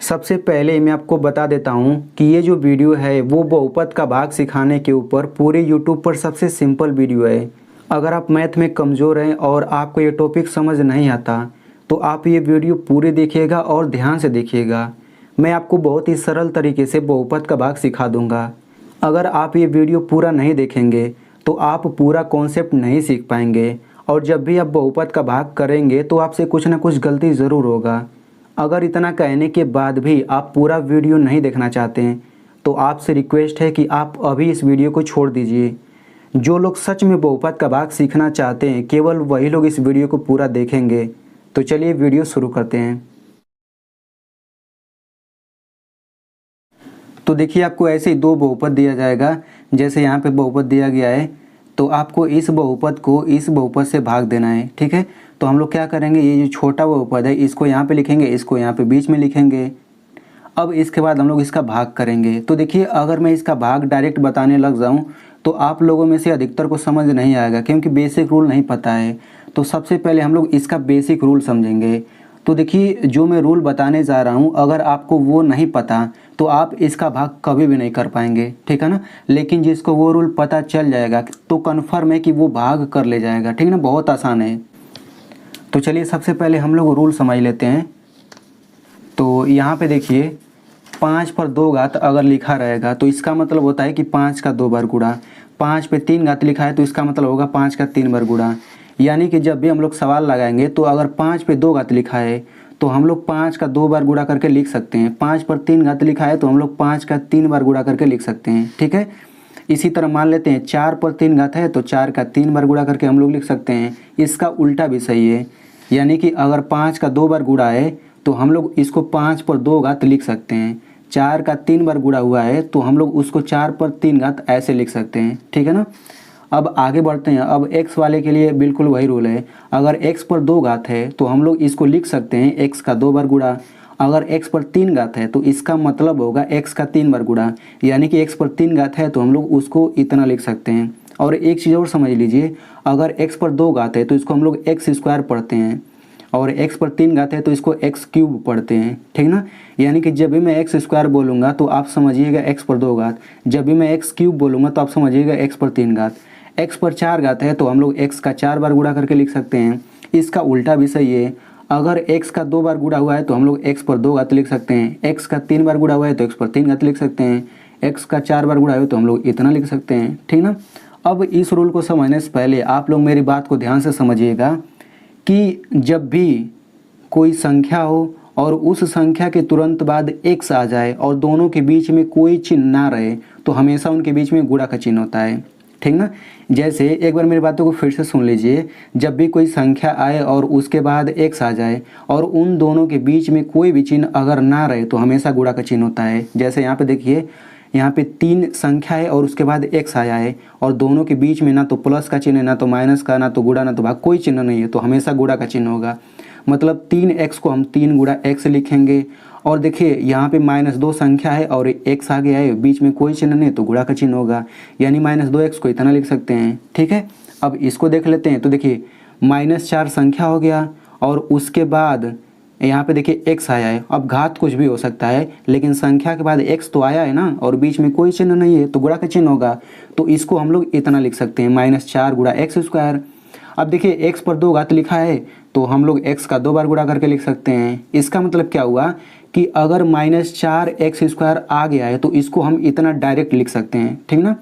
सबसे पहले मैं आपको बता देता हूँ कि ये जो वीडियो है वो बहुपद का भाग सिखाने के ऊपर पूरे यूट्यूब पर सबसे सिंपल वीडियो है। अगर आप मैथ में कमज़ोर हैं और आपको ये टॉपिक समझ नहीं आता तो आप ये वीडियो पूरे देखिएगा और ध्यान से देखिएगा। मैं आपको बहुत ही सरल तरीके से बहुपद का भाग सिखा दूँगा। अगर आप ये वीडियो पूरा नहीं देखेंगे तो आप पूरा कॉन्सेप्ट नहीं सीख पाएंगे और जब भी आप बहुपद का भाग करेंगे तो आपसे कुछ ना कुछ गलती ज़रूर होगा। अगर इतना कहने के बाद भी आप पूरा वीडियो नहीं देखना चाहते हैं तो आपसे रिक्वेस्ट है कि आप अभी इस वीडियो को छोड़ दीजिए। जो लोग सच में बहुपद का भाग सीखना चाहते हैं केवल वही लोग इस वीडियो को पूरा देखेंगे। तो चलिए वीडियो शुरू करते हैं। तो देखिए आपको ऐसे ही दो बहुपद दिया जाएगा। जैसे यहाँ पे बहुपद दिया गया है तो आपको इस बहुपद को इस बहुपद से भाग देना है। ठीक है, तो हम लोग क्या करेंगे, ये जो छोटा बहुपद है इसको यहाँ पे लिखेंगे, इसको यहाँ पे बीच में लिखेंगे। अब इसके बाद हम लोग इसका भाग करेंगे। तो देखिए अगर मैं इसका भाग डायरेक्ट बताने लग जाऊँ तो आप लोगों में से अधिकतर को समझ नहीं आएगा क्योंकि बेसिक रूल नहीं पता है। तो सबसे पहले हम लोग इसका बेसिक रूल समझेंगे। तो देखिए जो मैं रूल बताने जा रहा हूँ अगर आपको वो नहीं पता तो आप इसका भाग कभी भी नहीं कर पाएंगे, ठीक है ना। लेकिन जिसको वो रूल पता चल जाएगा तो कन्फर्म है कि वो भाग कर ले जाएगा, ठीक है ना। बहुत आसान है। तो चलिए सबसे पहले हम लोग रूल समझ लेते हैं। तो यहाँ पे देखिए 5 पर 2 घात अगर लिखा रहेगा तो इसका मतलब होता है कि 5 का 2 बार गुणा। 5 पे 3 घात लिखा है तो इसका मतलब होगा 5 का 3 बार गुणा। यानी कि जब भी हम लोग सवाल लगाएंगे तो अगर 5 पे 2 घात लिखा है तो हम लोग 5 का 2 बार गुणा करके लिख सकते हैं। 5 पर 3 घात लिखा है तो हम लोग 5 का 3 बार गुणा करके लिख सकते हैं, ठीक है। इसी तरह मान लेते हैं 4 पर 3 घात है तो 4 का 3 बार गुणा करके हम लोग लिख सकते हैं। इसका उल्टा भी सही है, यानी कि अगर 5 का 2 बार गुणा है तो हम लोग इसको 5 पर 2 घात लिख सकते हैं। 4 का 3 बार गुणा हुआ है तो हम लोग उसको 4 पर 3 घात ऐसे लिख सकते हैं, ठीक है ना। अब आगे बढ़ते हैं। अब x वाले के लिए बिल्कुल वही रूल है। अगर x पर 2 घात है तो हम लोग इसको लिख सकते हैं x का 2 बार गुणा। अगर x पर 3 घात है तो इसका मतलब होगा x का 3 बार गुणा। यानी कि x पर 3 घात है तो हम लोग उसको इतना लिख सकते हैं। और एक चीज़ और समझ लीजिए, अगर x पर 2 घात है तो इसको हम लोग x स्क्वायर पढ़ते हैं और x पर 3 घात है तो इसको x क्यूब पढ़ते हैं, ठीक ना। यानी कि जब भी मैं x स्क्वायर बोलूँगा तो आप समझिएगा x पर 2 घात, जब भी मैं x क्यूब बोलूँगा तो आप समझिएगा x पर 3 घात। x पर 4 घात है तो हम लोग x का 4 बार गुणा करके लिख सकते हैं। इसका उल्टा भी सही है। अगर x का 2 बार गुणा हुआ है तो हम लोग x पर 2 घात लिख सकते हैं। x का 3 बार गुणा हुआ है तो x पर 3 घात लिख सकते हैं। x का 4 बार गुणा हुआ है तो हम लोग इतना लिख सकते हैं, ठीक ना। अब इस रूल को समझने से पहले आप लोग मेरी बात को ध्यान से समझिएगा कि जब भी कोई संख्या हो और उस संख्या के तुरंत बाद x आ जाए और दोनों के बीच में कोई चिन्ह ना रहे तो हमेशा उनके बीच में गुणा का चिन्ह होता है, ठीक ना। जैसे एक बार मेरी बातों को फिर से सुन लीजिए। जब भी कोई संख्या आए और उसके बाद x आ जाए और उन दोनों के बीच में कोई भी चिन्ह अगर ना रहे तो हमेशा गुणा का चिन्ह होता है। जैसे यहाँ पे देखिए, यहाँ पे 3 संख्या है और उसके बाद x आया है और दोनों के बीच में ना तो प्लस का चिन्ह है, ना तो माइनस का, ना तो गुणा, ना तो भाग, कोई चिन्ह नहीं है तो हमेशा गुणा का चिन्ह होगा। मतलब 3x को हम 3 गुणा x लिखेंगे। और देखिए यहाँ पे -2 संख्या है और x आ गया है, बीच में कोई चिन्ह नहीं तो गुणा का चिन्ह होगा, यानी -2x को इतना लिख सकते हैं, ठीक है। अब इसको देख लेते हैं। तो देखिए -4 संख्या हो गया और उसके बाद यहाँ पे देखिए x आया है। अब घात कुछ भी हो सकता है लेकिन संख्या के बाद x तो आया है ना और बीच में कोई चिन्ह नहीं है तो गुणा का चिन्ह होगा। तो इसको हम लोग इतना लिख सकते हैं, -4 गुणा x स्क्वायर। अब देखिए x पर 2 घात लिखा है तो हम लोग x का 2 बार गुणा करके लिख सकते हैं। इसका मतलब क्या हुआ कि अगर -4x स्क्वायर आ गया है तो इसको हम इतना डायरेक्ट लिख सकते हैं, ठीक ना।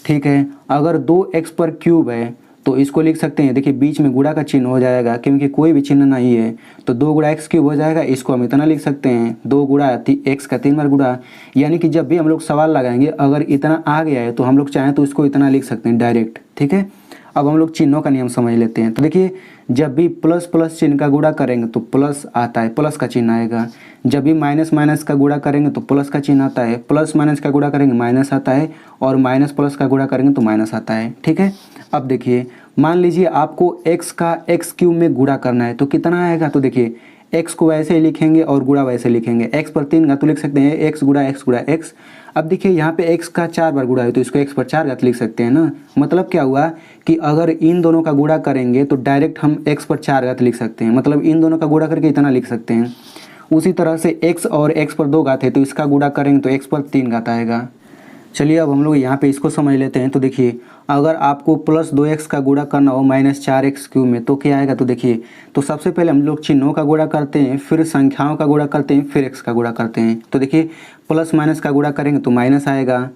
ठीक है, अगर 2x पर क्यूब है तो इसको लिख सकते हैं। देखिए बीच में गुणा का चिन्ह हो जाएगा क्योंकि कोई भी चिन्ह नहीं है तो 2 गुणा x क्यूब हो जाएगा। इसको हम इतना लिख सकते हैं, 2 गुणा x का 3 बार गुणा। यानी कि जब भी हम लोग सवाल लगाएंगे अगर इतना आ गया है तो हम लोग चाहें तो इसको इतना लिख सकते हैं डायरेक्ट, ठीक है। अब हम लोग चिन्हों का नियम समझ लेते हैं। तो देखिए जब भी प्लस प्लस चिन्ह का गुणा करेंगे तो प्लस आता है, प्लस का चिन्ह आएगा। जब भी माइनस माइनस का गुणा करेंगे तो प्लस का चिन्ह आता है, प्लस माइनस का गुणा करेंगे माइनस आता है और माइनस प्लस का गुणा करेंगे तो माइनस आता है, ठीक है। अब देखिए मान लीजिए आपको x का x क्यूब में गुणा करना है तो कितना आएगा। तो देखिए x को वैसे ही लिखेंगे और गुणा वैसे लिखेंगे। x पर 3 घात तो लिख सकते हैं x गुणा x। अब देखिए यहाँ पे x का 4 बार गुणा है तो इसको x पर 4 घात लिख सकते हैं ना। मतलब क्या हुआ कि अगर इन दोनों का गुणा करेंगे तो डायरेक्ट हम x पर 4 घात लिख सकते हैं। मतलब इन दोनों का गुणा करके इतना लिख सकते हैं। उसी तरह से x और x पर 2 घात है तो इसका गुणा करेंगे तो x पर 3 घात आएगा। चलिए अब हम लोग यहाँ पे इसको समझ लेते हैं। तो देखिए अगर आपको प्लस 2x का गुणा करना हो माइनस 4x³ में तो क्या आएगा। तो देखिए तो सबसे पहले हम लोग चिन्हों का गुणा करते हैं, फिर संख्याओं का गुणा करते हैं, फिर x का गुणा करते हैं। तो देखिए प्लस माइनस का गुणा करेंगे तो माइनस आएगा,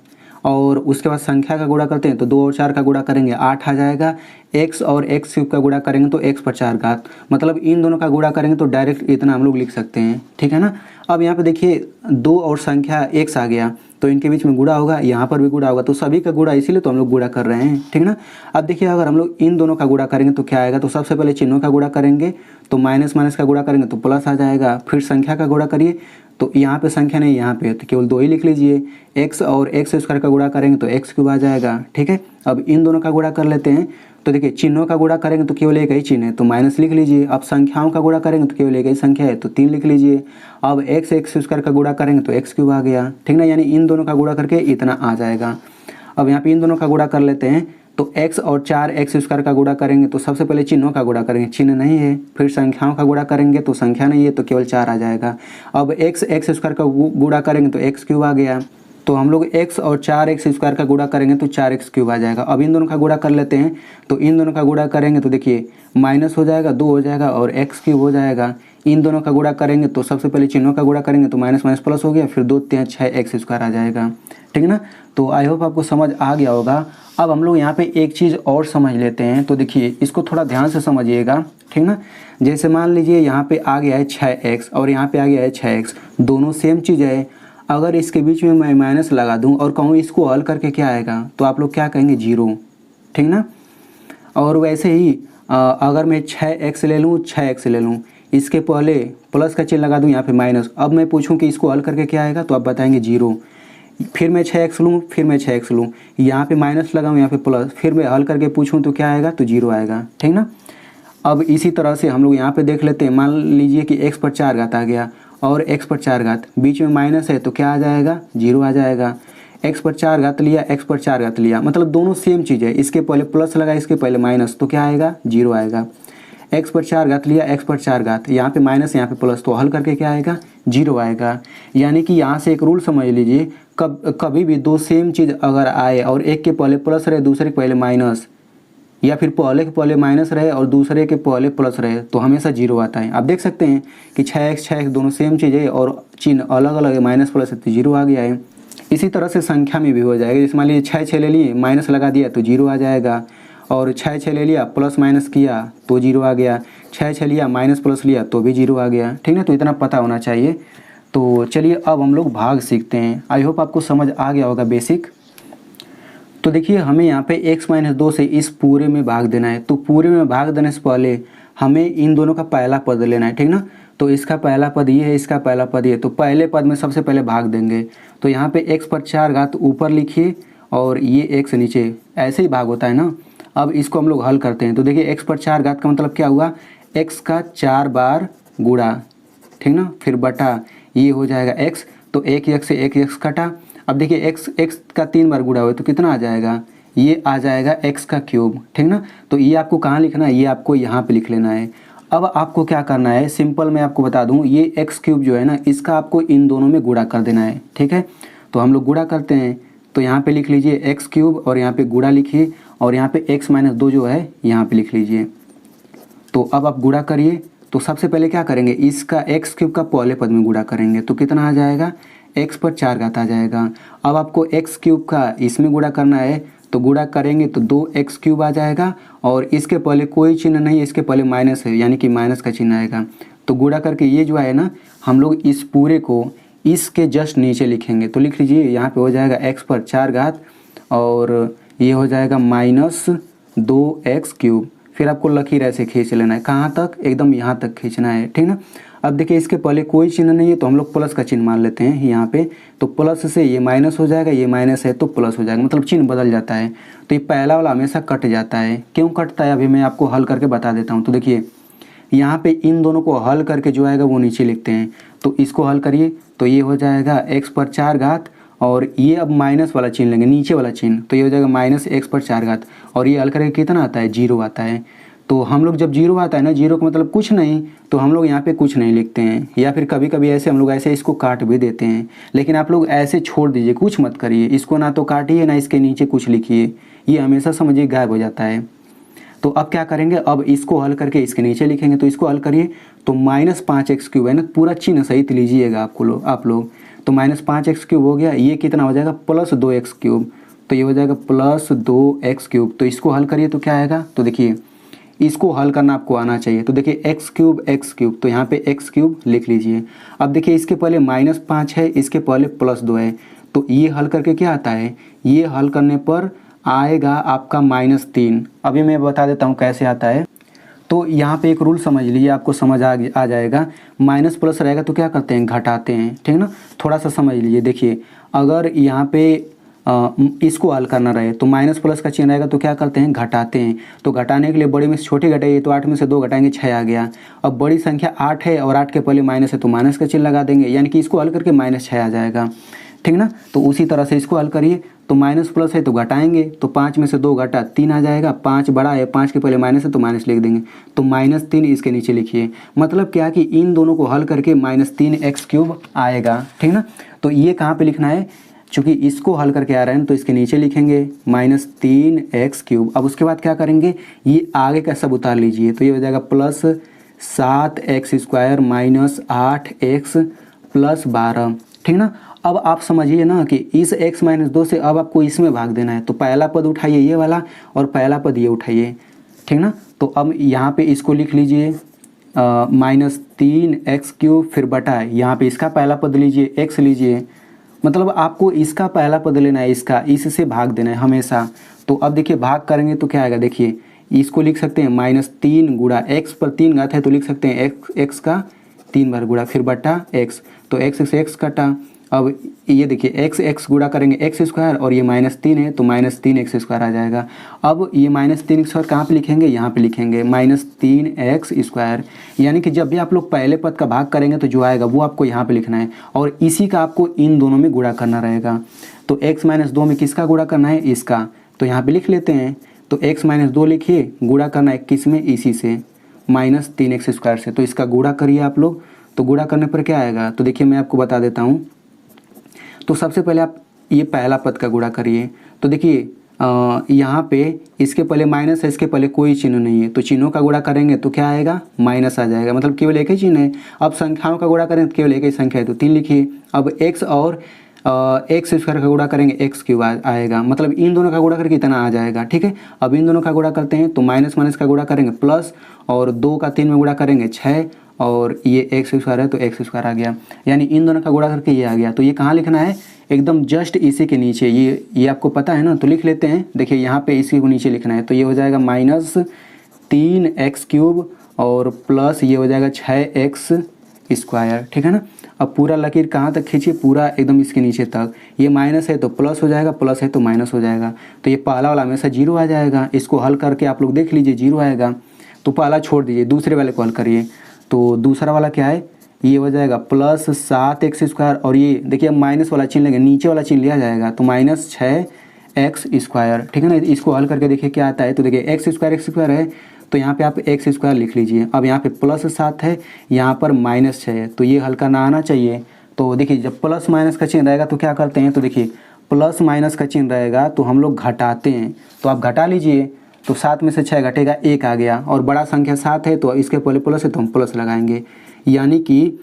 और उसके बाद संख्या का गुणा करते हैं तो 2 और 4 का गुणा करेंगे 8 आ जाएगा। x और x³ का गुणा करेंगे तो x पर 4 घात, मतलब इन दोनों का गुणा करेंगे तो डायरेक्ट इतना हम लोग लिख सकते हैं, ठीक है ना। अब यहाँ पे देखिए 2 और संख्या x आ गया तो इनके बीच में गुणा होगा, यहाँ पर भी गुणा होगा, तो सभी का गुणा इसीलिए तो हम लोग गुणा कर रहे हैं, ठीक ना। अब देखिए अगर हम लोग इन दोनों का गुणा करेंगे तो क्या आएगा। तो सबसे पहले चिन्हों का गुणा करेंगे तो माइनस माइनस का गुणा करेंगे तो प्लस आ जाएगा, फिर संख्या का गुणा करिए तो यहाँ पे संख्या नहीं यहाँ पे तो केवल 2 ही लिख लीजिए। x और x² का गुणा करेंगे तो x³ आ जाएगा, ठीक है। अब इन दोनों का गुणा कर लेते हैं। तो देखिए चिन्हों का गुणा करेंगे तो केवल एक ही चिन्ह है तो माइनस लिख लीजिए। अब संख्याओं का गुणा करेंगे तो केवल एक ही संख्या है तो 3 लिख लीजिए। अब x² का गुणा करेंगे तो x³ आ गया, ठीक ना, यानी इन दोनों का गुणा करके इतना आ जाएगा। अब यहाँ पे इन दोनों का गुणा कर लेते हैं तो x और 4x² का गुणा करेंगे तो सबसे पहले चिन्हों का गुणा करेंगे, चिन्ह नहीं है, फिर संख्याओं का गुणा करेंगे तो संख्या नहीं है तो केवल 4 आ जाएगा। अब x² का गुणा करेंगे तो x³ आ गया, तो हम लोग x और 4x² का गुणा करेंगे तो 4x³ आ जाएगा। अब इन दोनों का गुणा कर लेते हैं तो इन दोनों का गुणा करेंगे तो देखिए माइनस हो जाएगा, 2 हो जाएगा और x³ हो जाएगा। इन दोनों का गुणा करेंगे तो सबसे पहले चिन्हों का गुणा करेंगे तो माइनस माइनस प्लस हो गया, फिर 2 3 6x² आ जाएगा, ठीक है ना। तो आई होप आपको समझ आ गया होगा। अब हम लोग यहाँ पे एक चीज़ और समझ लेते हैं। तो देखिए इसको थोड़ा ध्यान से समझिएगा, ठीक ना। जैसे मान लीजिए यहाँ पे आ गया है 6x और यहाँ पे आ गया है 6x, दोनों सेम चीज़ है। अगर इसके बीच में मैं माइनस लगा दूँ और कहूँ इसको हल करके क्या आएगा तो आप लोग क्या कहेंगे 0, ठीक ना। और वैसे ही अगर मैं 6x ले लूँ, 6x ले लूँ, इसके पहले प्लस का चिन्ह लगा दूँ, यहाँ पे माइनस, अब मैं पूछूँ कि इसको हल करके क्या आएगा तो आप बताएंगे 0। फिर मैं 6x लूँ, फिर मैं 6x लूँ, यहाँ पे माइनस लगाऊँ, यहाँ पे प्लस, फिर मैं हल करके पूछूँ तो क्या आएगा तो 0 आएगा, ठीक ना। अब इसी तरह से हम लोग यहाँ पे देख लेते हैं। मान लीजिए कि x पर 4 घात आ गया और x पर 4 घात, बीच में माइनस है तो क्या आ जाएगा 0 आ जाएगा। x पर 4 घात लिया, x पर 4 घात लिया, मतलब दोनों सेम चीज़ है। इसके पहले प्लस लगा, इसके पहले माइनस, तो क्या आएगा 0 आएगा। x पर 4 घात लिया, x पर 4 घात, यहाँ पे माइनस यहाँ पे प्लस, तो हल करके क्या आएगा 0 आएगा। यानी कि यहाँ से एक रूल समझ लीजिए, कभी भी दो सेम चीज़ अगर आए और एक के पहले प्लस रहे दूसरे के पहले माइनस, या फिर पहले के पहले माइनस रहे और दूसरे के पहले प्लस रहे तो हमेशा 0 आता है। आप देख सकते हैं कि 6x दोनों सेम चीज़ है और चिन्ह अलग अलग है, माइनस प्लस है तो 0 आ गया है। इसी तरह से संख्या में भी हो जाएगा। जैसे मान लीजिए 6 ले लिए, माइनस लगा दिया तो 0 आ जाएगा, और 6 ले लिया प्लस माइनस किया तो 0 आ गया, 6 लिया माइनस प्लस लिया तो भी 0 आ गया, ठीक है। तो इतना पता होना चाहिए। तो चलिए अब हम लोग भाग सीखते हैं। आई होप आपको समझ आ गया होगा बेसिक। तो देखिए हमें यहाँ पे x-2 से इस पूरे में भाग देना है। तो पूरे में भाग देने से पहले हमें इन दोनों का पहला पद लेना है, ठीक ना। तो इसका पहला पद ये है, इसका पहला पद ये, तो पहले पद में सबसे पहले भाग देंगे। तो यहाँ पे x पर 4 घात ऊपर लिखिए और ये x नीचे, ऐसे ही भाग होता है ना। अब इसको हम लोग हल करते हैं। तो देखिए x पर 4 घात का मतलब क्या हुआ, x का 4 बार गुणा, ठीक ना, फिर बटा ये हो जाएगा x, तो एक x से एक x कटा। अब देखिए x का 3 बार गुणा हुआ तो कितना आ जाएगा, ये आ जाएगा x का क्यूब, ठीक ना। तो ये आपको कहाँ लिखना है, ये आपको यहाँ पे लिख लेना है। अब आपको क्या करना है, सिंपल मैं आपको बता दूँ, ये x³ जो है ना, इसका आपको इन दोनों में गुणा कर देना है, ठीक है। तो हम लोग गुणा करते हैं। तो यहाँ पे लिख लीजिए x³ और यहाँ पे गुणा लिखिए, और यहाँ पे x-2 जो है यहाँ पे लिख लीजिए। तो अब आप गुणा करिए। तो सबसे पहले क्या करेंगे, इसका x³ का पहले पद में गुणा करेंगे तो कितना आ जाएगा, x पर 4 घात आ जाएगा। अब आपको x³ का इसमें गुणा करना है, तो गुणा करेंगे तो 2x³ आ जाएगा, और इसके पहले कोई चिन्ह नहीं है, इसके पहले माइनस है, यानी कि माइनस का चिन्ह आएगा। तो गुणा करके ये जो है ना, हम लोग इस पूरे को इसके जस्ट नीचे लिखेंगे। तो लिख लीजिए, यहाँ पे हो जाएगा x पर 4 घात और ये हो जाएगा -2x³। फिर आपको लकीर ऐसे खींच लेना है, कहाँ तक, एकदम यहाँ तक खींचना है, ठीक ना। अब देखिए इसके पहले कोई चिन्ह नहीं है तो हम लोग प्लस का चिन्ह मान लेते हैं यहाँ पे। तो प्लस से ये माइनस हो जाएगा, ये माइनस है तो प्लस हो जाएगा, मतलब चिन्ह बदल जाता है। तो ये पहला वाला हमेशा कट जाता है। क्यों कटता है अभी मैं आपको हल करके बता देता हूँ। तो देखिए यहाँ पे इन दोनों को हल करके जो आएगा वो नीचे लिखते हैं। तो इसको हल करिए तो ये हो जाएगा x पर 4 घात, और ये अब माइनस वाला चिन्ह लेंगे, नीचे वाला चिन्ह, तो ये हो जाएगा -x पर 4 घात, और ये हल करके कितना आता है 0 आता है। तो हम लोग जब जीरो आता है ना, जीरो का मतलब कुछ नहीं, तो हम लोग यहाँ पे कुछ नहीं लिखते हैं, या फिर कभी कभी ऐसे हम लोग ऐसे इसको काट भी देते हैं। लेकिन आप लोग ऐसे छोड़ दीजिए, कुछ मत करिए, इसको ना तो काटिए ना इसके नीचे कुछ लिखिए, ये हमेशा समझिए गायब हो जाता है। तो अब क्या करेंगे, अब इसको हल करके इसके नीचे लिखेंगे। तो इसको हल करिए तो -5x³ है ना, पूरा चिन्ह सहित लीजिएगा आप लोग। तो -5x³ हो गया, ये कितना हो जाएगा +2x³, तो ये हो जाएगा +2x³। तो इसको हल करिए तो क्या आएगा, तो देखिए इसको हल करना आपको आना चाहिए। तो देखिए x³, तो यहाँ पे x³ लिख लीजिए। अब देखिए इसके पहले -5 है, इसके पहले +2 है, तो ये हल करके क्या आता है, ये हल करने पर आएगा आपका -3। अभी मैं बता देता हूँ कैसे आता है। तो यहाँ पे एक रूल समझ लीजिए, आपको समझ आ जाएगा। माइनस प्लस रहेगा तो क्या करते हैं, घटाते हैं, ठीक ना। थोड़ा सा समझ लीजिए, देखिए अगर यहाँ पे इसको हल करना रहे तो माइनस प्लस का चिन्ह रहेगा तो क्या करते हैं, घटाते हैं। तो घटाने के लिए बड़ी में से छोटी घटाइए, तो 8 में से 2 घटाएंगे 6 आ गया। अब बड़ी संख्या 8 है और 8 के पहले माइनस है तो माइनस का चिन्ह लगा देंगे, यानी कि इसको हल करके -6 आ जाएगा, ठीक ना। तो उसी तरह से इसको हल करिए, तो माइनस प्लस है तो घटाएंगे, तो 5 में से 2 घटा 3 आ जाएगा। 5 बड़ा है, 5 के पहले माइनस है तो माइनस लिख देंगे, तो -3 इसके नीचे लिखिए। मतलब क्या कि इन दोनों को हल करके -3x³ आएगा, ठीक ना। तो ये कहाँ पे लिखना है, चूँकि इसको हल करके आ रहे हैं तो इसके नीचे लिखेंगे -3x³। अब उसके बाद क्या करेंगे, ये आगे का सब उतार लीजिए, तो ये हो जाएगा +7x² -8x +12, ठीक ना। अब आप समझिए ना कि इस x-2 से अब आपको इसमें भाग देना है, तो पहला पद उठाइए ये वाला और पहला पद ये उठाइए, ठीक ना। तो अब यहाँ पे इसको लिख लीजिए -3x³, फिर बटा यहाँ पे इसका पहला पद लीजिए x लीजिए, मतलब आपको इसका पहला पद लेना है, इससे भाग देना है हमेशा। तो अब देखिए भाग करेंगे तो क्या आएगा, देखिए इसको लिख सकते हैं -3 गुणा x पर 3 घात है तो लिख सकते हैं x का 3 बार गुणा, फिर बटा x, तो x से x कटा। अब ये देखिए x गुणा करेंगे x² और ये -3 है तो -3x² आ जाएगा। अब ये -3x² कहाँ पे लिखेंगे, यहाँ पे लिखेंगे -3x², यानी कि जब भी आप लोग पहले पद का भाग करेंगे तो जो आएगा वो आपको यहाँ पे लिखना है, और इसी का आपको इन दोनों में गुणा करना रहेगा। तो x-2 में किसका गुणा करना है, इसका, तो यहाँ पे लिख लेते हैं। तो x-2 लिखिए, गुणा करना है किस में, इसी से -3x² से। तो इसका गुणा करिए आप लोग, तो गुणा करने पर क्या आएगा, तो देखिए मैं आपको बता देता हूँ। तो सबसे पहले आप ये पहला पद का गुणा करिए, तो देखिए यहाँ पे इसके पहले माइनस है, इसके पहले कोई चिन्ह नहीं है, तो चिन्हों का गुणा करेंगे तो क्या आएगा, माइनस आ जाएगा, मतलब केवल एक ही चिन्ह है। अब संख्याओं का गुणा करें तो केवल एक ही संख्या है तो 3 लिखिए। अब x और x² का गुणा करेंगे x³ आएगा, मतलब इन दोनों का गुणा करके इतना आ जाएगा, ठीक है। अब इन दोनों का गुणा करते हैं तो माइनस माइनस का गुणा करेंगे प्लस, और 2 का 3 में गुणा करेंगे 6, और ये x² है तो x² आ गया, यानी इन दोनों का गुणा करके ये आ गया। तो ये कहाँ लिखना है, एकदम जस्ट इसी के नीचे, ये आपको पता है ना, तो लिख लेते हैं। देखिए यहाँ पे इसी को नीचे लिखना है, तो ये हो जाएगा -3x³ और प्लस ये हो जाएगा 6x², ठीक है ना। अब पूरा लकीर कहाँ तक खींचिए, पूरा एकदम इसके नीचे तक। ये माइनस है तो प्लस हो जाएगा, प्लस है तो माइनस हो जाएगा, तो ये पहला वाला हमेशा 0 आ जाएगा। इसको हल करके आप लोग देख लीजिए 0 आएगा, तो पहला छोड़ दीजिए, दूसरे वाले को हल करिए। तो दूसरा वाला क्या है, ये हो जाएगा +7x², और ये देखिए अब माइनस वाला चिन्ह लेंगे, नीचे वाला चिन्ह लिया जाएगा, तो -6x², ठीक है ना। इसको हल करके देखिए क्या आता है, तो देखिए x² है तो यहाँ पे आप x² लिख लीजिए। अब यहाँ पे +7 है, यहाँ पर -6 है, तो ये हल करना आना चाहिए। तो देखिए जब प्लस माइनस का चिन्ह रहेगा तो क्या करते हैं, तो देखिए प्लस माइनस का चिन्ह रहेगा तो हम लोग घटाते हैं, तो आप घटा लीजिए। तो 7 में से 6 घटेगा 1 आ गया, और बड़ा संख्या 7 है तो इसके पहले प्लस है तो हम प्लस लगाएंगे, यानी कि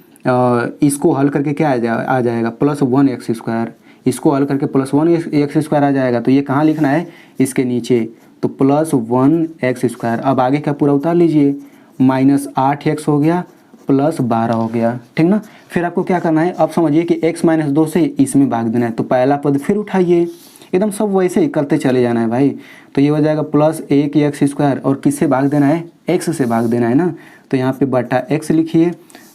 इसको हल करके क्या आ जाएगा +1x²। इसको हल करके +1x² आ जाएगा, तो ये कहाँ लिखना है, इसके नीचे, तो +1x²। अब आगे का पूरा उतार लीजिए, -8x हो गया +12 हो गया, ठीक ना। फिर आपको क्या करना है, अब समझिए कि x-2 से इसमें भाग देना है, तो पहला पद फिर उठाइए, एकदम सब वैसे ही करते चले जाना है भाई। तो ये हो जाएगा +1x², और किससे भाग देना है, x से भाग देना है ना, तो यहाँ पे बटा x लिखिए।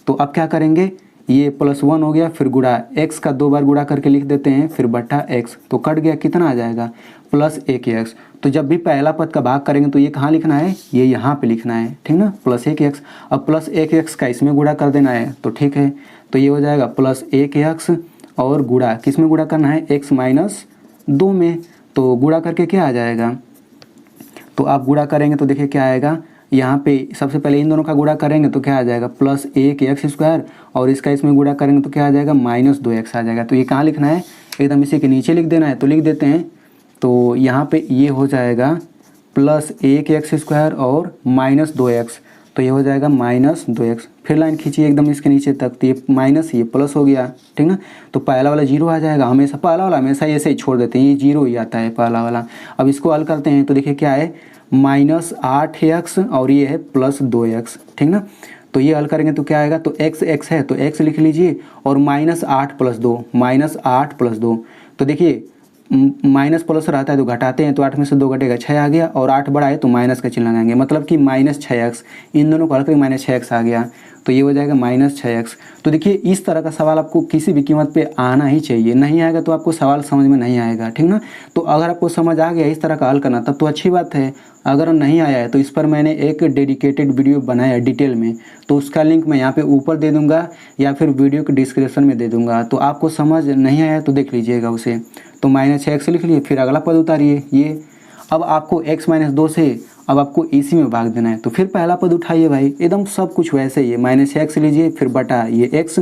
तो अब क्या करेंगे, ये +1 हो गया, फिर गुणा x का 2 बार गुणा करके लिख देते हैं, फिर बटा x, तो कट गया, कितना आ जाएगा +1x। तो जब भी पहला पद का भाग करेंगे तो ये कहाँ लिखना है, ये यहाँ पे लिखना है, ठीक ना, +1x। अब +1x का इसमें गुणा कर देना है, तो ठीक है। तो ये हो जाएगा +1x, और गुणा किस में गुणा करना है, x-2 में, तो गुणा करके क्या आ जाएगा, तो आप गुणा करेंगे तो देखिए क्या आएगा, यहाँ पे सबसे पहले इन दोनों का गुणा करेंगे तो क्या आ जाएगा प्लस 1x² और इसका इसमें गुणा करेंगे तो क्या आ जाएगा -2x आ जाएगा। तो ये कहाँ लिखना है, एकदम इसी के नीचे लिख देना है, तो लिख देते हैं। तो यहाँ पे ये हो जाएगा प्लस 1x² और -2x, तो ये हो जाएगा -2x। फिर लाइन खींचिए एकदम इसके नीचे तक, तो ये माइनस ये प्लस हो गया, ठीक ना। तो पहला वाला 0 आ जाएगा, हमेशा पहला वाला हमेशा ऐसे ही छोड़ देते हैं, ये 0 ही आता है पहला वाला। अब इसको हल करते हैं तो देखिए क्या है -8x और ये है +2x, ठीक ना। तो ये हल करेंगे तो क्या आएगा, तो x है तो x लिख लीजिए और -8 + 2 तो देखिए माइनस प्लस रहता है तो घटाते हैं, तो 8 में से 2 घटेगा 6 आ गया, और 8 बड़ा है तो माइनस का चिन्ह लगाएंगे, मतलब कि -6x। इन दोनों को हल करके -6x आ गया, तो ये हो जाएगा -6x। तो देखिए इस तरह का सवाल आपको किसी भी कीमत पे आना ही चाहिए, नहीं आएगा तो आपको सवाल समझ में नहीं आएगा, ठीक ना। तो अगर आपको समझ आ गया इस तरह का हल करना तब तो अच्छी बात है, अगर नहीं आया है तो इस पर मैंने एक डेडिकेटेड वीडियो बनाया है डिटेल में, तो उसका लिंक मैं यहाँ पे ऊपर दे दूँगा या फिर वीडियो के डिस्क्रिप्शन में दे दूँगा, तो आपको समझ नहीं आया तो देख लीजिएगा उसे। तो -6x लिख लिए, फिर अगला पद उतारिए ये। अब आपको x - 2 से अब आपको इसी में भाग देना है, तो फिर पहला पद उठाइए भाई, एकदम सब कुछ वैसे ही है। -6x लीजिए, फिर बटा ये x,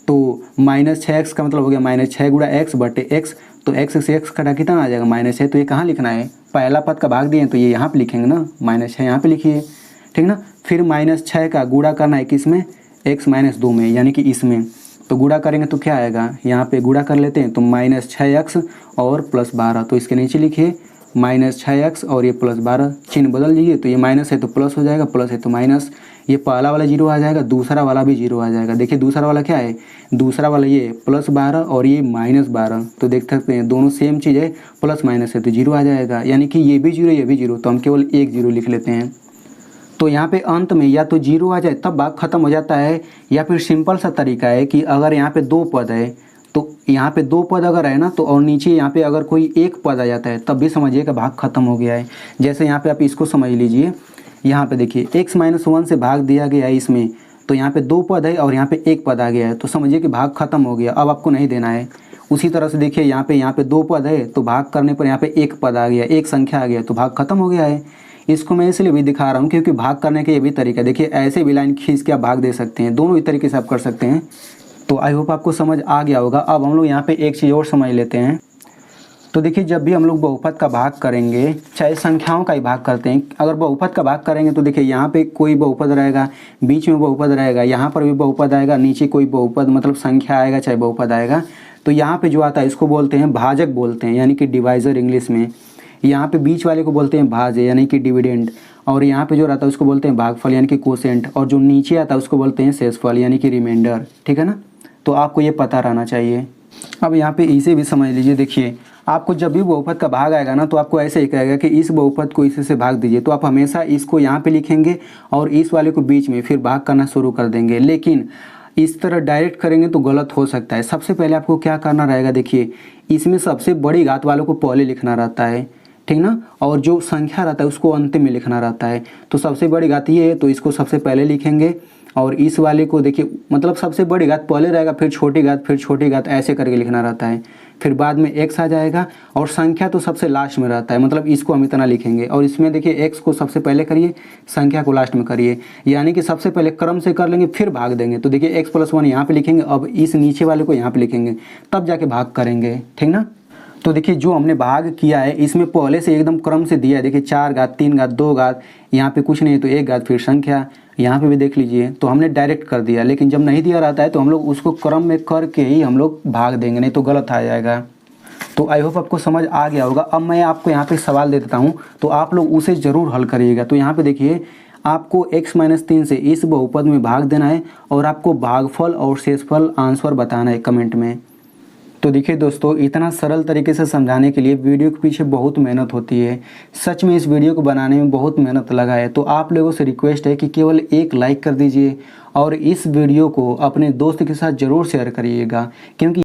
तो -6x का मतलब हो गया -6 गुणा x बटे x, तो x से x कटा कितना आ जाएगा -6। तो ये कहाँ लिखना है, पहला पद का भाग दिए तो ये यहाँ पे लिखेंगे ना, -6 यहाँ पे लिखिए, ठीक ना। फिर -6 का गुणा करना है किसमें, x - 2 में, यानी कि इसमें। तो गुणा करेंगे तो क्या आएगा, यहाँ पे गुणा कर लेते हैं, तो -6x और +12, तो इसके नीचे लिखिए -6x और ये +12, चिन्ह बदल दीजिए, तो ये माइनस है तो प्लस हो जाएगा, प्लस है तो माइनस, ये पहला वाला 0 आ जाएगा, दूसरा वाला भी 0 आ जाएगा। देखिए दूसरा वाला क्या है, दूसरा वाला ये +12 और ये -12, तो देख सकते हैं दोनों सेम चीज़ है, प्लस माइनस है तो 0 आ जाएगा, यानी कि ये भी 0 ये भी 0, तो हम केवल एक 0 लिख लेते हैं। तो यहाँ पे अंत में या तो 0 आ जाए तब भाग खत्म हो जाता है, या फिर सिंपल सा तरीका है कि अगर यहाँ पे 2 पद है तो यहाँ पे 2 पद अगर है ना, तो और नीचे यहाँ पे अगर कोई एक पद आ जाता है तब भी समझिए कि भाग खत्म हो गया है। जैसे यहाँ पे आप इसको समझ लीजिए, यहाँ पे देखिए x - 1 से भाग दिया गया है इसमें, तो यहाँ पे 2 पद है और यहाँ पे एक पद आ गया है, तो समझिए कि भाग खत्म हो गया, अब आपको नहीं देना है। उसी तरह से देखिए यहाँ पे 2 पद है तो भाग करने पर यहाँ पे एक पद आ गया, एक संख्या आ गया, तो भाग खत्म हो गया है। इसको मैं इसलिए भी दिखा रहा हूँ क्योंकि भाग करने के ये भी तरीका, देखिए ऐसे भी लाइन खींच के आप भाग दे सकते हैं, दोनों ही तरीके से आप कर सकते हैं। तो आई होप आपको समझ आ गया होगा। अब हम लोग यहाँ पे एक चीज़ और समझ लेते हैं। तो देखिए जब भी हम लोग बहुपद का भाग करेंगे, चाहे संख्याओं का ही भाग करते हैं, अगर बहुपद का भाग करेंगे तो देखिए यहाँ पे कोई बहुपद रहेगा, बीच में बहुपद रहेगा, यहाँ पर भी बहुपद आएगा, नीचे कोई बहुपद मतलब संख्या आएगा चाहे बहुपद आएगा, तो यहाँ पे जो आता है इसको बोलते हैं भाजक बोलते हैं, यानी कि डिवाइज़र इंग्लिश में। यहाँ पे बीच वाले को बोलते हैं भाज्य यानी कि डिविडेंड, और यहाँ पे जो रहता है उसको बोलते हैं भागफल यानी कि कोसेंट, और जो नीचे आता है उसको बोलते हैं शेषफल यानी कि रिमाइंडर, ठीक है ना। तो आपको ये पता रहना चाहिए। अब यहाँ पे इसे भी समझ लीजिए, देखिए आपको जब भी बहुपद का भाग आएगा ना तो आपको ऐसे ही कहेगा कि इस बहुपद को इसी से भाग दीजिए, तो आप हमेशा इसको यहाँ पे लिखेंगे और इस वाले को बीच में, फिर भाग करना शुरू कर देंगे। लेकिन इस तरह डायरेक्ट करेंगे तो गलत हो सकता है। सबसे पहले आपको क्या करना रहेगा, देखिए इसमें सबसे बड़ी घात वालों को पहले लिखना रहता है, ठीक ना, और जो संख्या रहता है उसको अंतिम में लिखना रहता है। तो सबसे बड़ी घात ये है तो इसको सबसे पहले लिखेंगे, और इस वाले को देखिए मतलब सबसे बड़ी घात पहले रहेगा, फिर छोटी घात, फिर छोटी घात, ऐसे करके लिखना रहता है। फिर बाद में x आ जाएगा, और संख्या तो सबसे लास्ट में रहता है, मतलब इसको हम इतना लिखेंगे, और इसमें देखिए x को सबसे पहले करिए, संख्या को लास्ट में करिए, यानी कि सबसे पहले क्रम से कर लेंगे फिर भाग देंगे। तो देखिए x + 1 यहाँ पे लिखेंगे, अब इस नीचे वाले को यहाँ पे लिखेंगे, तब जाके भाग करेंगे, ठीक ना। तो देखिए जो हमने भाग किया है इसमें पहले से एकदम क्रम से दिया है, देखिए 4 घात, 3 घात, 2 घात, यहाँ पे कुछ नहीं है तो 1 घात, फिर संख्या, यहाँ पे भी देख लीजिए, तो हमने डायरेक्ट कर दिया। लेकिन जब नहीं दिया रहता है तो हम लोग उसको क्रम में करके ही हम लोग भाग देंगे, नहीं तो गलत आ जाएगा। तो आई होप आपको समझ आ गया होगा। अब मैं आपको यहाँ पे सवाल दे देता हूँ, तो आप लोग उसे ज़रूर हल करिएगा। तो यहाँ पे देखिए आपको x - 3 से इस बहुपद में भाग देना है, और आपको भागफल और शेषफल आंसर बताना है कमेंट में। तो देखिए दोस्तों, इतना सरल तरीके से समझाने के लिए वीडियो के पीछे बहुत मेहनत होती है। सच में इस वीडियो को बनाने में बहुत मेहनत लगा है। तो आप लोगों से रिक्वेस्ट है कि केवल एक लाइक कर दीजिए, और इस वीडियो को अपने दोस्त के साथ ज़रूर शेयर करिएगा, क्योंकि